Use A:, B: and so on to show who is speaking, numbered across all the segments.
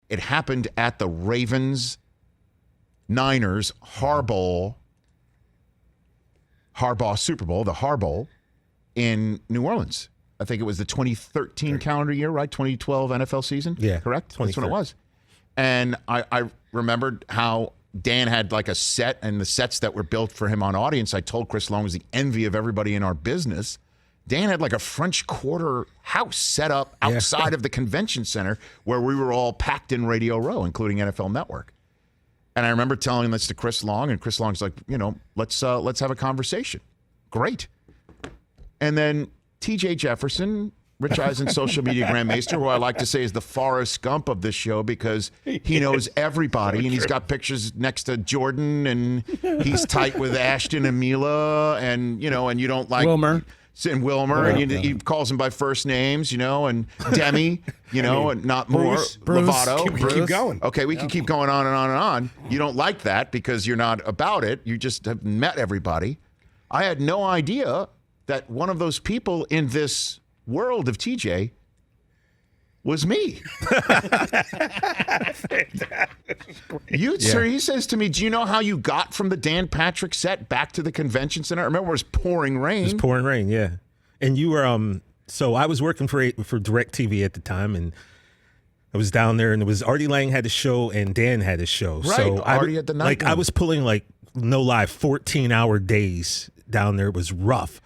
A: It happened at the Ravens-Niners Harbaugh Super Bowl, the Harbaugh, in New Orleans. I think it was the 2013 calendar year, right? 2012 NFL season?
B: Yeah.
A: Correct? That's when it was. And I remembered how Dan had like a set, and the sets that were built for him on Audience, I told Chris Long was the envy of everybody in our business. Dan had like a French Quarter house set up outside of the convention center where we were all packed in Radio Row, including NFL Network. And I remember telling this to Chris Long, and Chris Long's like, let's have a conversation. Great. And then TJ Jefferson, Rich Eisen social media grandmaster, who I like to say is the Forrest Gump of this show because he knows everybody, and he's got pictures next to Jordan, and he's tight with Ashton and Mila, and and you don't like
C: Wilmer.
A: And Wilmer, and he calls him by first names, and Demi, and not more.
D: Bruce.
A: Lovato.
D: Bruce. Keep going.
A: Okay, we can keep going on and on and on. You don't like that because you're not about it. You just have met everybody. I had no idea that one of those people in this world of TJ was me. Sir, he says to me, do you know how you got from the Dan Patrick set back to the convention center? I remember it was pouring rain.
B: It was pouring rain, yeah. And you were, so I was working for DirecTV at the time, and I was down there, and it was Artie Lang had a show, and Dan had a show.
A: Right,
B: so
A: Artie had the night.
B: I was pulling, no lie, 14-hour days down there. It was rough.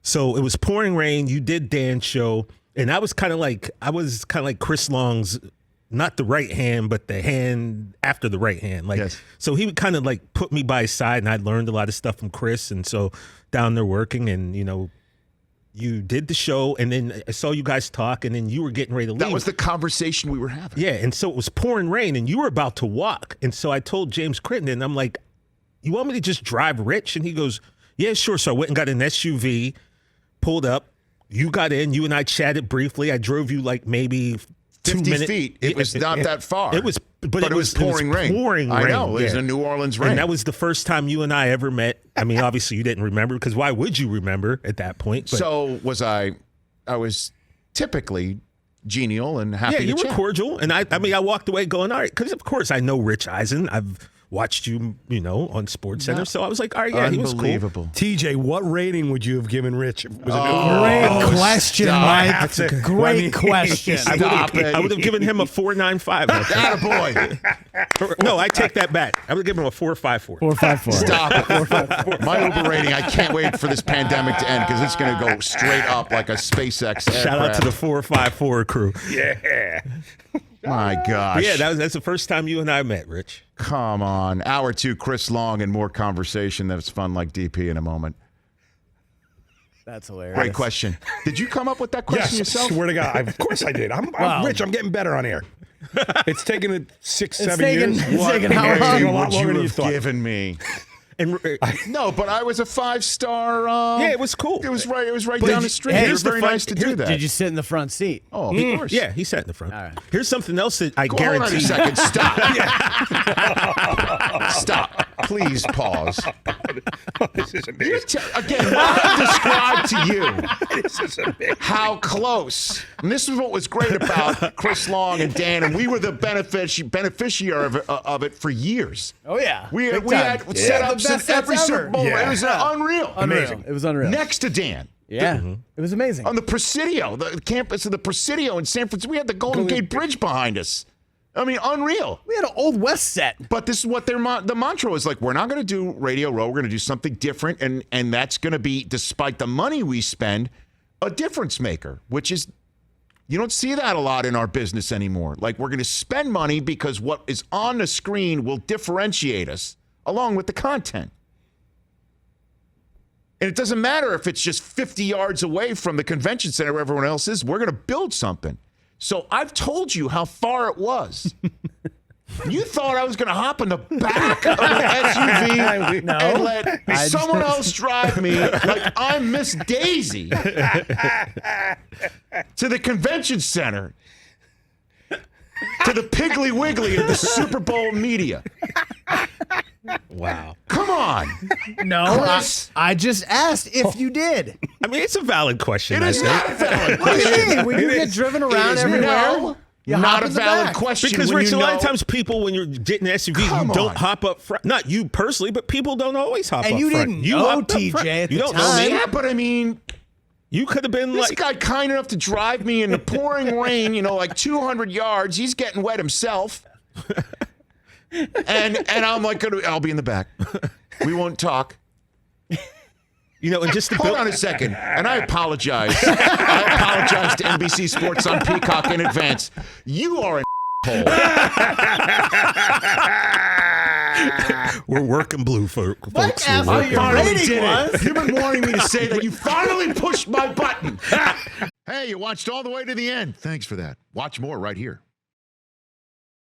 B: So it was pouring rain. You did Dan's show. And I was kind of like Chris Long's, not the right hand, but the hand after the right hand. So he would kind of put me by his side, and I learned a lot of stuff from Chris. And so down there working, and you did the show, and then I saw you guys talk, and then you were getting ready to leave.
A: That was the conversation we were having.
B: Yeah, and so it was pouring rain, and you were about to walk. And so I told James Crittenden, I'm like, you want me to just drive Rich? And he goes, yeah, sure. So I went and got an SUV, pulled up. You got in. You and I chatted briefly. I drove you maybe
A: 50 feet. It was not that far.
B: It was, but it was pouring rain. Pouring rain.
A: I know. It was a New Orleans rain.
B: And that was the first time you and I ever met. I mean, obviously you didn't remember, because why would you remember at that point? But,
A: so was I. I was typically genial and happy.
B: Yeah, you
A: to
B: were
A: chat.
B: cordial, and I walked away going, all right, because of course I know Rich Eisen. I've watched you, on SportsCenter, so I was like, all right, yeah, he was cool.
A: Unbelievable.
D: TJ, what rating would you have given Rich? Was
C: Great question, Mike. That's a great question.
B: I would have given him a 4.95.
A: Attaboy.
B: No, I take that back. I would have given him a 4.54.
C: 4.54.
A: Stop it. 4.54. My Uber rating, I can't wait for this pandemic to end because it's going to go straight up like a SpaceX aircraft.
B: Shout out to the 454 crew.
D: Yeah.
A: My gosh.
B: But yeah, that's the first time you and I met, Rich.
A: Come on. Hour 2, Chris Long, and more conversation that's fun like DP in a moment.
C: That's hilarious.
A: Great question. Did you come up with that question
D: Yes,
A: yourself?
D: swear to God. Of course I did. I'm Rich. I'm getting better on air. It's taken it 6-7 years.
C: It's taken how long?
D: A lot
A: Would
D: longer
A: you
D: than you
A: have
D: thought.
A: given me?
B: And
A: No, but I was a 5-star.
B: yeah, it was cool.
A: It was right down the street. It was very nice to do that.
C: Did you sit in the front seat?
A: Oh, of course.
B: Yeah, he sat in the front.
C: All right.
B: Here's something else that I
A: Hold on a
B: guarantee.
A: second. Stop. Stop. Please pause.
D: This is amazing.
A: Again, what I described to you
D: This is amazing.
A: how close. And this is what was great about Chris Long and Dan, and we were the beneficiary of it for years.
C: Oh, yeah.
A: We
C: Big
A: had
C: time.
A: set
C: The
A: up
C: best
A: since
C: sets
A: every
C: ever.
A: Super Bowl.
D: Yeah.
A: It was unreal.
D: Amazing.
C: It was unreal.
A: Next to Dan.
C: Yeah. It was amazing.
A: On the Presidio, the campus of the Presidio in San Francisco, we had the Golden Gate Bridge behind us. I mean, unreal.
C: We had an Old West set.
A: But this is what the mantra is like. We're not going to do Radio Row. We're going to do something different, and that's going to be, despite the money we spend, a difference maker, which is, you don't see that a lot in our business anymore. Like, we're going to spend money because what is on the screen will differentiate us along with the content. And it doesn't matter if it's just 50 yards away from the convention center where everyone else is. We're going to build something. So I've told you how far it was. You thought I was going to hop in the back of an SUV and let someone else drive me like I'm Miss Daisy to the convention center, to the Piggly Wiggly of the Super Bowl media.
B: Wow.
A: Come on.
C: No,
A: Chris.
C: I just asked if you did.
B: I mean, it's a valid question.
A: It is not valid.
C: What do you mean? When you get driven around everywhere?
A: Not a valid question.
B: Because,
A: when
B: Rich,
A: you
B: a lot
A: know-
B: of times people, when you're getting an SUV,
A: Come
B: you don't
A: on.
B: hop up front. Not you personally, but people don't always hop up
C: And
B: front.
C: you didn't know
B: hopped up
C: TJ
B: front.
C: at
B: You
C: the
B: don't know
C: time.
B: me.
A: Yeah, but I mean,
B: You could have been
A: this
B: like,
A: guy kind enough to drive me in the pouring rain, like 200 yards. He's getting wet himself. And I'm like, I'll be in the back. We won't talk.
B: and just to
A: Hold
B: build.
A: on a second. And I apologize. I apologize to NBC Sports on Peacock in advance. You are an hole.
B: We're working blue, folks.
C: What
B: We're
C: asshole
B: working
C: your
B: blue.
A: Finally
C: rating
A: did it.
C: was?
A: You've been wanting me to say that. You finally pushed my button. Hey, you watched all the way to the end. Thanks for that. Watch more right here.